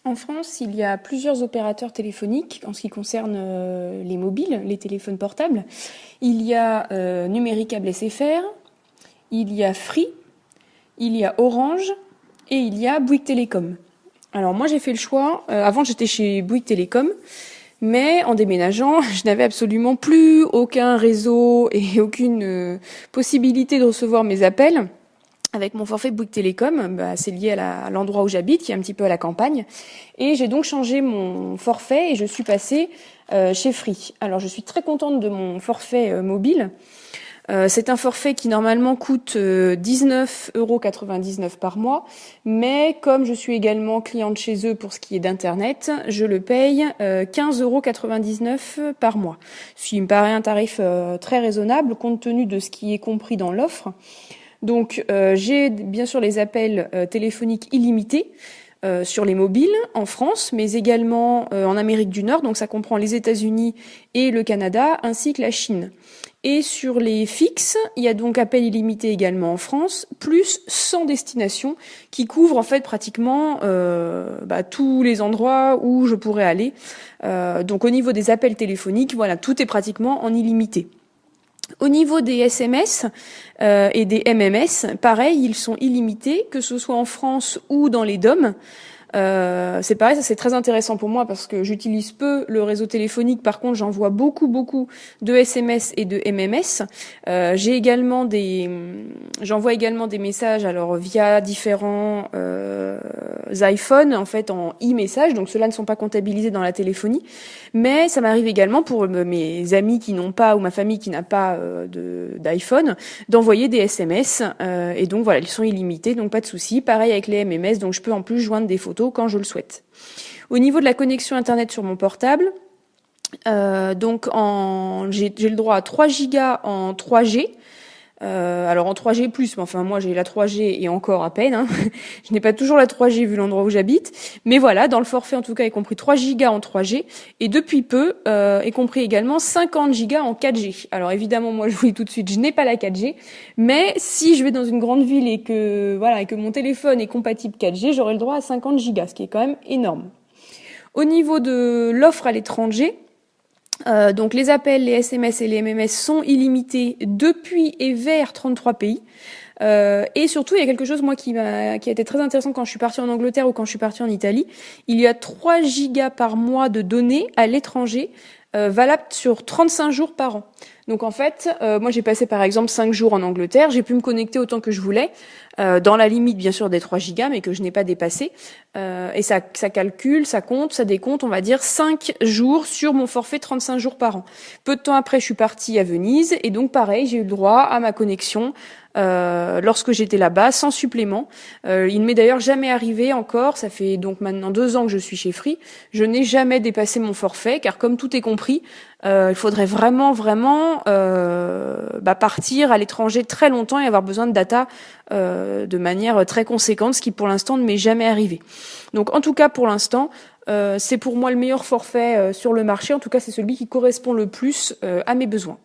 En France, il y a plusieurs opérateurs téléphoniques en ce qui concerne les mobiles, les téléphones portables. Il y a Numéricable SFR, il y a Free, il y a Orange et il y a Bouygues Télécom. Alors moi j'ai fait le choix, avant j'étais chez Bouygues Télécom, mais en déménageant, je n'avais absolument plus aucun réseau et aucune possibilité de recevoir mes appels. Avec mon forfait Bouygues Télécom, c'est lié à l'endroit où j'habite, qui est un petit peu à la campagne. Et j'ai donc changé mon forfait et je suis passée chez Free. Alors je suis très contente de mon forfait mobile. C'est un forfait qui normalement coûte 19,99 € par mois, mais comme je suis également cliente chez eux pour ce qui est d'Internet, je le paye 15,99 € par mois. Ce qui me paraît un tarif très raisonnable compte tenu de ce qui est compris dans l'offre. Donc j'ai bien sûr les appels téléphoniques illimités sur les mobiles en France, mais également en Amérique du Nord, donc ça comprend les États-Unis et le Canada, ainsi que la Chine. Et sur les fixes, il y a donc appel illimité également en France, plus 100 destinations qui couvrent en fait pratiquement tous les endroits où je pourrais aller. Donc au niveau des appels téléphoniques, voilà, tout est pratiquement en illimité. Au niveau des SMS et des MMS, pareil, ils sont illimités, que ce soit en France ou dans les DOM. C'est pareil, ça c'est très intéressant pour moi parce que j'utilise peu le réseau téléphonique. Par contre, j'envoie beaucoup de SMS et de MMS. J'envoie également des messages alors via différents iPhones en fait en e-message. Donc ceux-là ne sont pas comptabilisés dans la téléphonie, mais ça m'arrive également pour mes amis qui n'ont pas ou ma famille qui n'a pas d'iPhone d'envoyer des SMS et donc voilà, ils sont illimités, donc pas de souci. Pareil avec les MMS, donc je peux en plus joindre des photos quand je le souhaite. Au niveau de la connexion internet sur mon portable, j'ai le droit à 3 gigas en 3G. Alors en 3G+, mais enfin moi j'ai la 3G et encore à peine. Je n'ai pas toujours la 3G vu l'endroit où j'habite. Mais voilà, dans le forfait en tout cas est compris 3 gigas en 3G et depuis peu est compris également 50 gigas en 4G. Alors évidemment moi je vous dis tout de suite, je n'ai pas la 4G, mais si je vais dans une grande ville et que mon téléphone est compatible 4G, j'aurai le droit à 50 gigas, ce qui est quand même énorme. Au niveau de l'offre à l'étranger, donc les appels, les SMS et les MMS sont illimités depuis et vers 33 pays. Et surtout, il y a quelque chose moi qui a été très intéressant quand je suis partie en Angleterre ou quand je suis partie en Italie. Il y a 3 gigas par mois de données à l'étranger, valables sur 35 jours par an. Donc en fait, moi j'ai passé par exemple 5 jours en Angleterre, j'ai pu me connecter autant que je voulais, dans la limite bien sûr des 3 gigas, mais que je n'ai pas dépassé. Et ça calcule, ça compte, ça décompte, on va dire 5 jours sur mon forfait 35 jours par an. Peu de temps après, je suis partie à Venise, et donc pareil, j'ai eu le droit à ma connexion lorsque j'étais là-bas, sans supplément. Il ne m'est d'ailleurs jamais arrivé encore, ça fait donc maintenant 2 ans que je suis chez Free, je n'ai jamais dépassé mon forfait, car comme tout est compris, il faudrait vraiment partir à l'étranger très longtemps et avoir besoin de data de manière très conséquente, ce qui pour l'instant ne m'est jamais arrivé. Donc en tout cas pour l'instant, c'est pour moi le meilleur forfait sur le marché, en tout cas c'est celui qui correspond le plus à mes besoins.